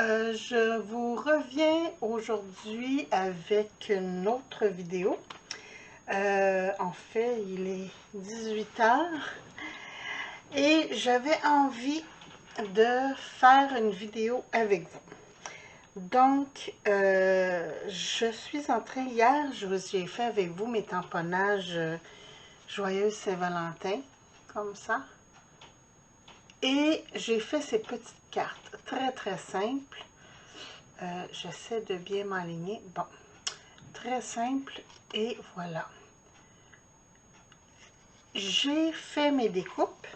Je vous reviens aujourd'hui avec une autre vidéo. En fait, il est 18 h et j'avais envie de faire une vidéo avec vous. Donc, je suis en train, hier, j'ai fait avec vous mes tamponnages Joyeuse Saint-Valentin, comme ça. Et j'ai fait ces petites cartes, très simples. J'essaie de bien m'aligner. Bon, très simple. Et voilà. J'ai fait mes découpes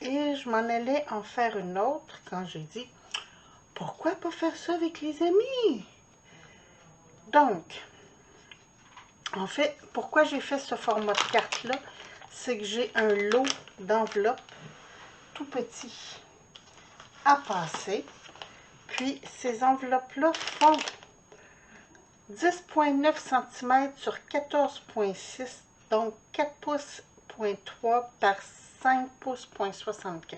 et je m'en allais en faire une autre quand j'ai dit, pourquoi pas faire ça avec les amis? Donc, en fait, pourquoi j'ai fait ce format de carte-là? C'est que j'ai un lot d'enveloppes tout petit à passer. Puis, ces enveloppes-là font 10,9 cm sur 14,6, donc 4 pouces,3 par 5 pouces,75.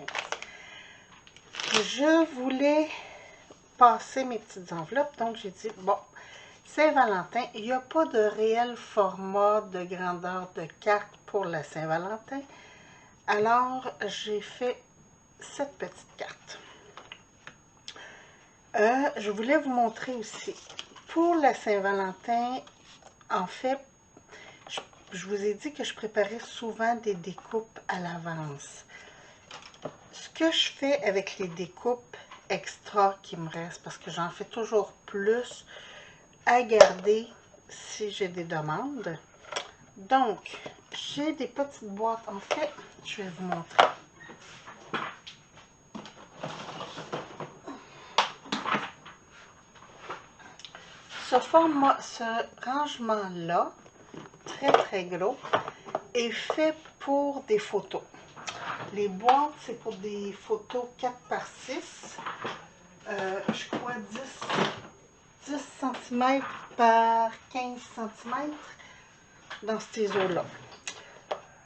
Je voulais passer mes petites enveloppes, donc j'ai dit, bon, Saint-Valentin, il n'y a pas de réel format de grandeur de carte pour la Saint-Valentin. Alors, j'ai fait cette petite carte. Je voulais vous montrer aussi, pour la Saint-Valentin, en fait, je vous ai dit que je préparais souvent des découpes à l'avance. Ce que je fais avec les découpes extra qui me restent, parce que j'en fais toujours plus à garder si j'ai des demandes. Donc, j'ai des petites boîtes. En fait, je vais vous montrer. Ce rangement-là, très gros, est fait pour des photos. Les boîtes, c'est pour des photos 4 par 6. Je crois 10 cm par 15 cm dans ces eaux-là.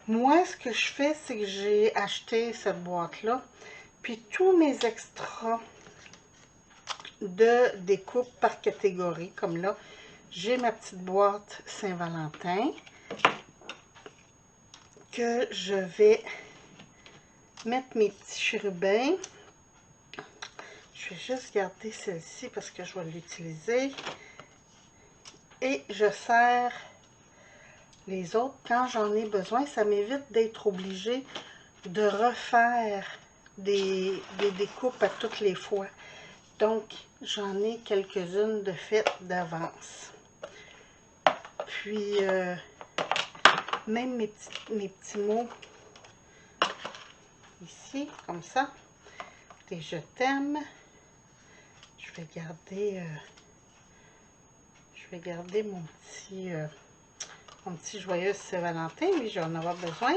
Moi, ce que je fais, c'est que j'ai acheté cette boîte-là, puis tous mes extras de découpe par catégorie, comme là, j'ai ma petite boîte Saint-Valentin que je vais mettre mes petits chérubins. Je vais juste garder celle-ci parce que je vais l'utiliser. Et je serre les autres quand j'en ai besoin. Ça m'évite d'être obligée de refaire des découpes à toutes les fois. Donc, j'en ai quelques-unes de faites d'avance. Puis, même mes petits mots ici, comme ça, des je t'aime. Je vais garder mon petit joyeux Saint-Valentin, mais j'en aurai besoin.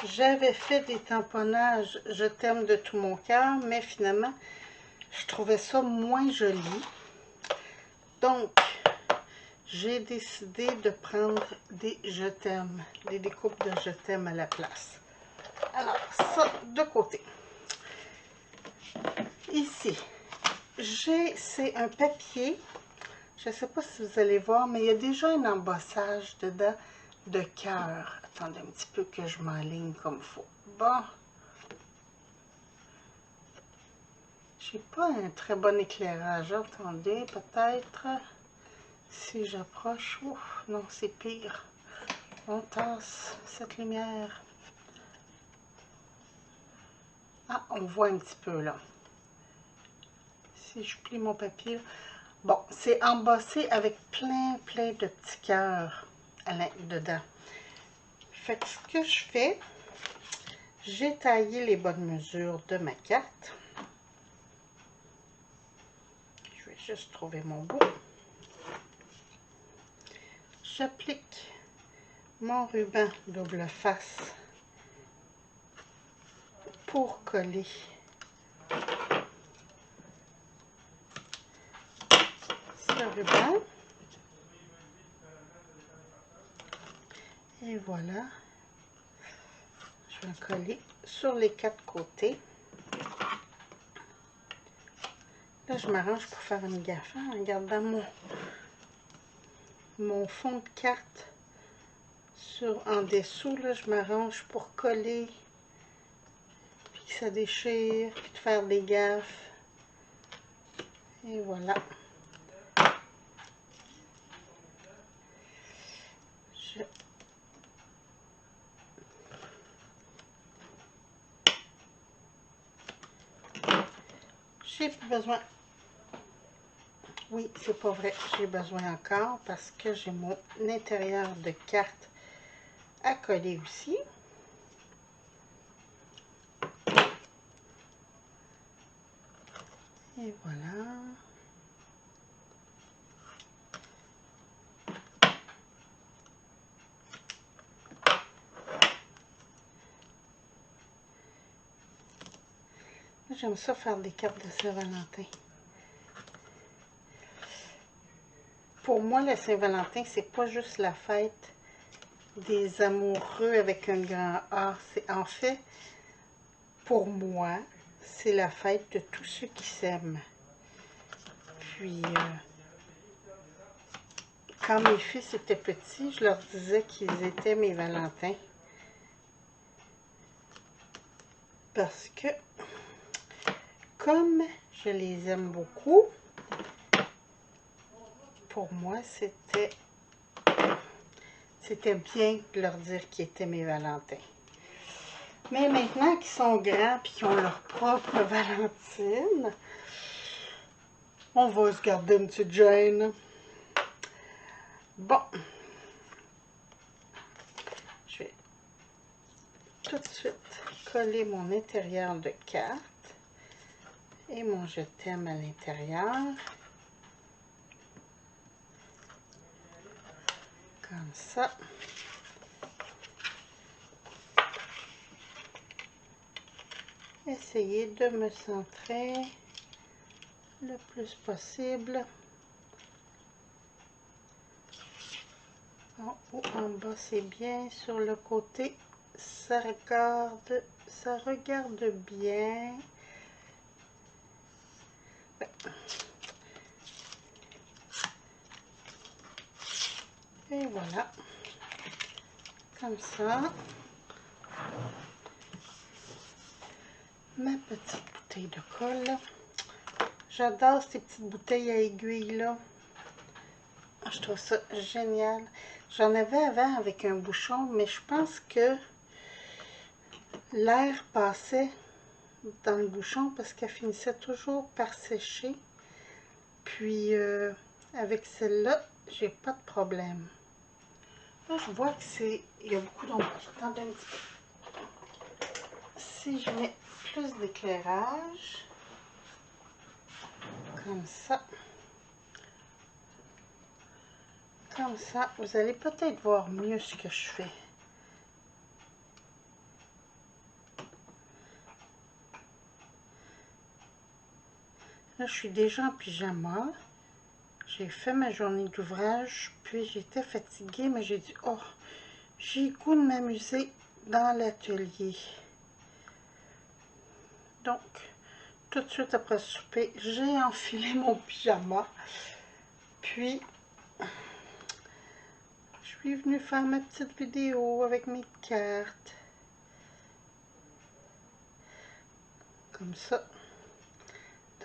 J'avais fait des tamponnages je t'aime de tout mon cœur, mais finalement, je trouvais ça moins joli. Donc, j'ai décidé de prendre des je t'aime, des découpes de je t'aime à la place. Alors, ça de côté. Ici, c'est un papier. Je ne sais pas si vous allez voir, mais il y a déjà un embossage dedans de cœur. Attendez un petit peu que je m'enligne comme il faut. Bon. J'ai pas un très bon éclairage. Attendez, peut-être si j'approche. Ouf, non, c'est pire. On tasse cette lumière. Ah, on voit un petit peu là. Si je plie mon papier, là. Bon, c'est embossé avec plein de petits cœurs dedans. Fait que ce que je fais, j'ai taillé les bonnes mesures de ma carte. Je vais juste trouver mon bout. J'applique mon ruban double face pour coller ce ruban. Et voilà. Je vais coller sur les 4 côtés. Là, je m'arrange pour faire une gaffe, hein, en regardant mon fond de carte en dessous. Là, je m'arrange pour coller, puis que ça déchire, puis de faire des gaffes. Et voilà. J'ai plus besoin. Oui, c'est pas vrai. J'ai besoin encore parce que j'ai mon intérieur de carte à coller aussi. Et voilà. J'aime ça faire des cartes de Saint-Valentin. Pour moi, la Saint-Valentin, c'est pas juste la fête des amoureux avec un grand A. C'est en fait, pour moi, c'est la fête de tous ceux qui s'aiment. Puis, quand mes fils étaient petits, je leur disais qu'ils étaient mes Valentins. Parce que, comme je les aime beaucoup, pour moi, c'était bien de leur dire qu'ils étaient mes Valentins. Mais maintenant qu'ils sont grands et qu'ils ont leur propre Valentine, on va se garder une petite gêne. Bon, je vais tout de suite coller mon intérieur de carte et mon je t'aime à l'intérieur. Comme ça. Essayez de me centrer le plus possible. En haut, en bas, c'est bien. Sur le côté, ça regarde bien. Et voilà. Comme ça. Ma petite bouteille de colle. J'adore ces petites bouteilles à aiguilles là. Je trouve ça génial. J'en avais avant avec un bouchon, mais je pense que l'air passait dans le bouchon parce qu'elle finissait toujours par sécher. Puis avec celle-là, j'ai pas de problème. Là, je vois que il y a beaucoup d'ombre. Attendez un petit peu. Si je mets plus d'éclairage, comme ça, vous allez peut-être voir mieux ce que je fais. Là, je suis déjà en pyjama. J'ai fait ma journée d'ouvrage, puis j'étais fatiguée, mais j'ai dit, oh, j'ai le goût de m'amuser dans l'atelier. Donc, tout de suite après le souper, j'ai enfilé mon pyjama. Puis, je suis venue faire ma petite vidéo avec mes cartes. Comme ça.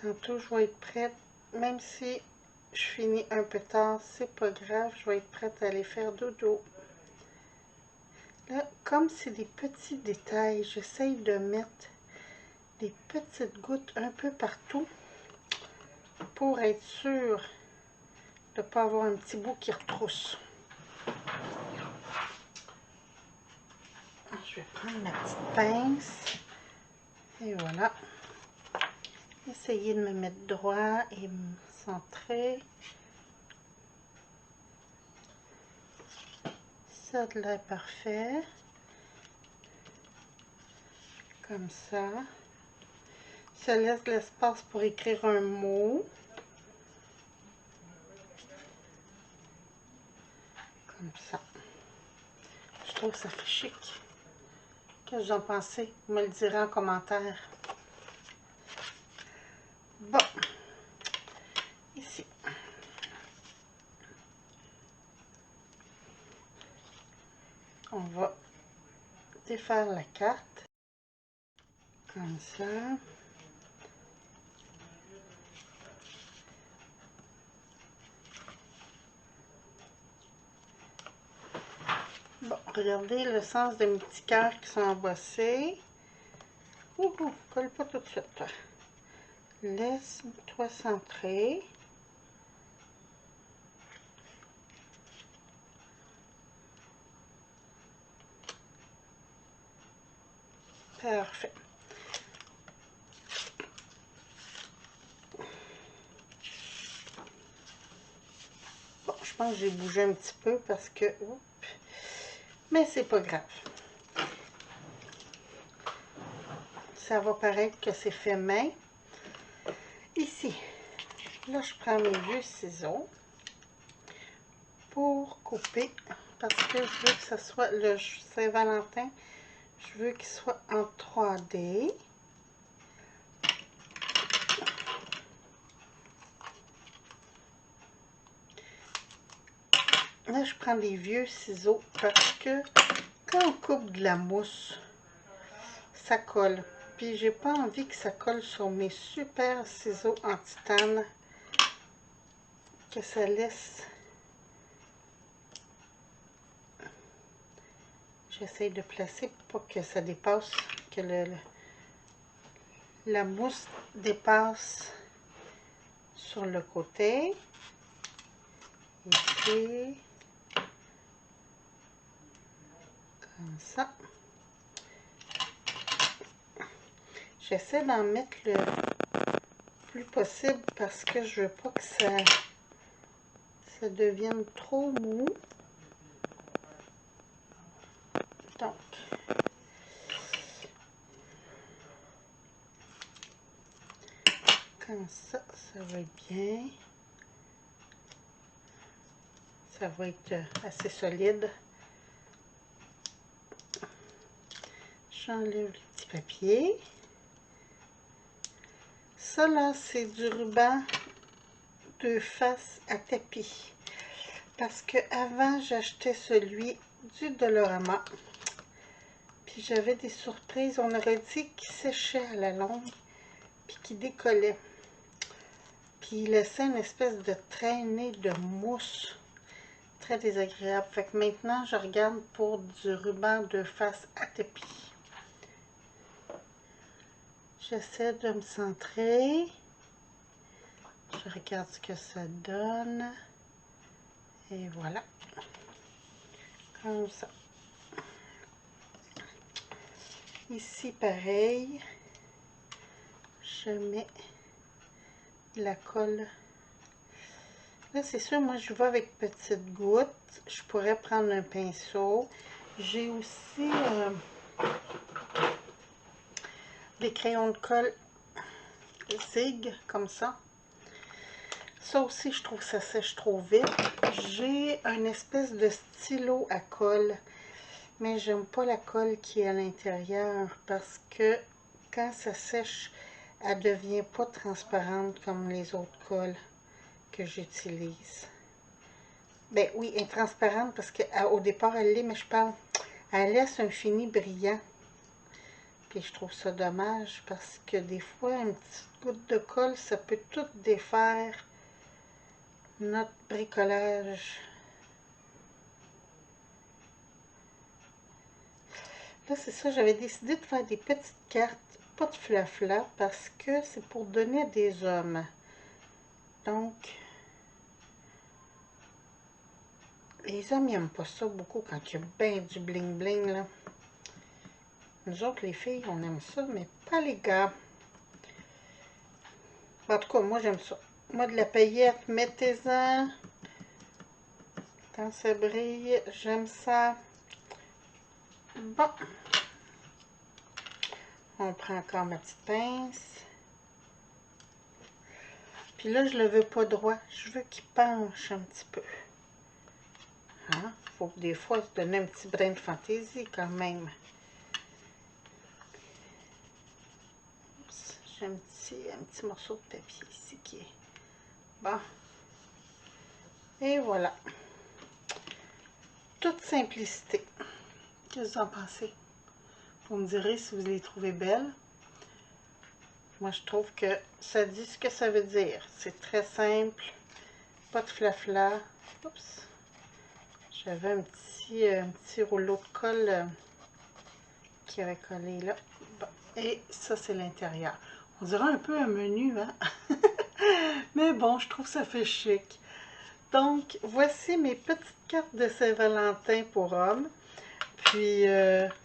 Tantôt, je vais être prête, même si je finis un peu tard, c'est pas grave, je vais être prête à aller faire dodo. Là, comme c'est des petits détails, j'essaye de mettre des petites gouttes un peu partout pour être sûre de ne pas avoir un petit bout qui retrousse. Je vais prendre ma petite pince et voilà. Essayer de me mettre droit et me centrer. Ça a l'air parfait. Comme ça. Ça laisse l'espace pour écrire un mot. Comme ça. Je trouve que ça fait chic. Qu'est-ce que vous en pensez? Vous me le direz en commentaire. Bon. on va défaire la carte. Comme ça. Bon, regardez le sens de mes petits cœurs qui sont embossés. Ouh, colle pas tout de suite. Laisse-toi centrer. Parfait. Bon, je pense que j'ai bougé un petit peu parce que... Oups, mais c'est pas grave. Ça va paraître que c'est fait main. Ici, là, je prends mes vieux ciseaux pour couper parce que je veux que ça soit le Saint-Valentin. Je veux qu'il soit en 3D. Là, je prends des vieux ciseaux parce que quand on coupe de la mousse, ça colle. Puis, j'ai pas envie que ça colle sur mes super ciseaux en titane. Que ça laisse... J'essaie de placer pour pas que ça dépasse, que la mousse dépasse sur le côté. Ici. Comme ça. J'essaie d'en mettre le plus possible parce que je veux pas que ça devienne trop mou. Donc, comme ça, ça va être bien. Ça va être assez solide. J'enlève le petit papier. Ça là, c'est du ruban de face à tapis. Parce que avant j'achetais celui du Dollarama. Puis j'avais des surprises. On aurait dit qu'il séchait à la longue. Puis qu'il décollait. Puis il laissait une espèce de traînée de mousse. Très désagréable. Fait que maintenant, je regarde pour du ruban de face à tapis. J'essaie de me centrer. Je regarde ce que ça donne. Et voilà. Comme ça. Ici, pareil. Je mets la colle. Là, c'est sûr, moi, je vais avec petites gouttes. Je pourrais prendre un pinceau. J'ai aussi des crayons de colle Zig, comme ça. Ça aussi, je trouve que ça sèche trop vite. J'ai une espèce de stylo à colle, mais j'aime pas la colle qui est à l'intérieur parce que quand ça sèche, elle devient pas transparente comme les autres colles que j'utilise. Ben oui, elle est transparente parce qu'au départ, elle l'est, mais je parle, elle laisse un fini brillant. Puis je trouve ça dommage parce que des fois, une petite goutte de colle, ça peut tout défaire notre bricolage. Là, c'est ça, j'avais décidé de faire des petites cartes, pas de flafla, parce que c'est pour donner à des hommes. Donc, les hommes, ils n'aiment pas ça beaucoup quand il y a bien du bling-bling, là. Nous autres, les filles, on aime ça, mais pas les gars. En tout cas, moi, j'aime ça. Moi, de la paillette, mettez-en. Quand ça brille, j'aime ça. Bon. On prend encore ma petite pince. Puis là, je le veux pas droit. Je veux qu'il penche un petit peu. Hein? Faut que des fois se donner un petit brin de fantaisie quand même. J'ai un petit morceau de papier ici qui est... Bon. Et voilà. Toute simplicité. Qu'est-ce que vous en pensez? Vous me direz si vous les trouvez belles. Moi, je trouve que ça dit ce que ça veut dire. C'est très simple. Pas de flafla. Oups. J'avais un petit rouleau de colle qui avait collé là. Bon. Et ça, c'est l'intérieur. On dirait un peu un menu, hein? Mais bon, je trouve que ça fait chic. Donc, voici mes petites cartes de Saint-Valentin pour hommes. Puis,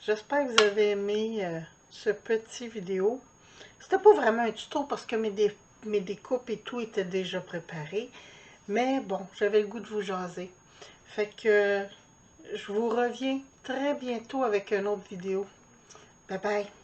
j'espère que vous avez aimé ce petit vidéo. C'était pas vraiment un tuto parce que mes découpes et tout étaient déjà préparés. Mais bon, j'avais le goût de vous jaser. Fait que je vous reviens très bientôt avec une autre vidéo. Bye bye!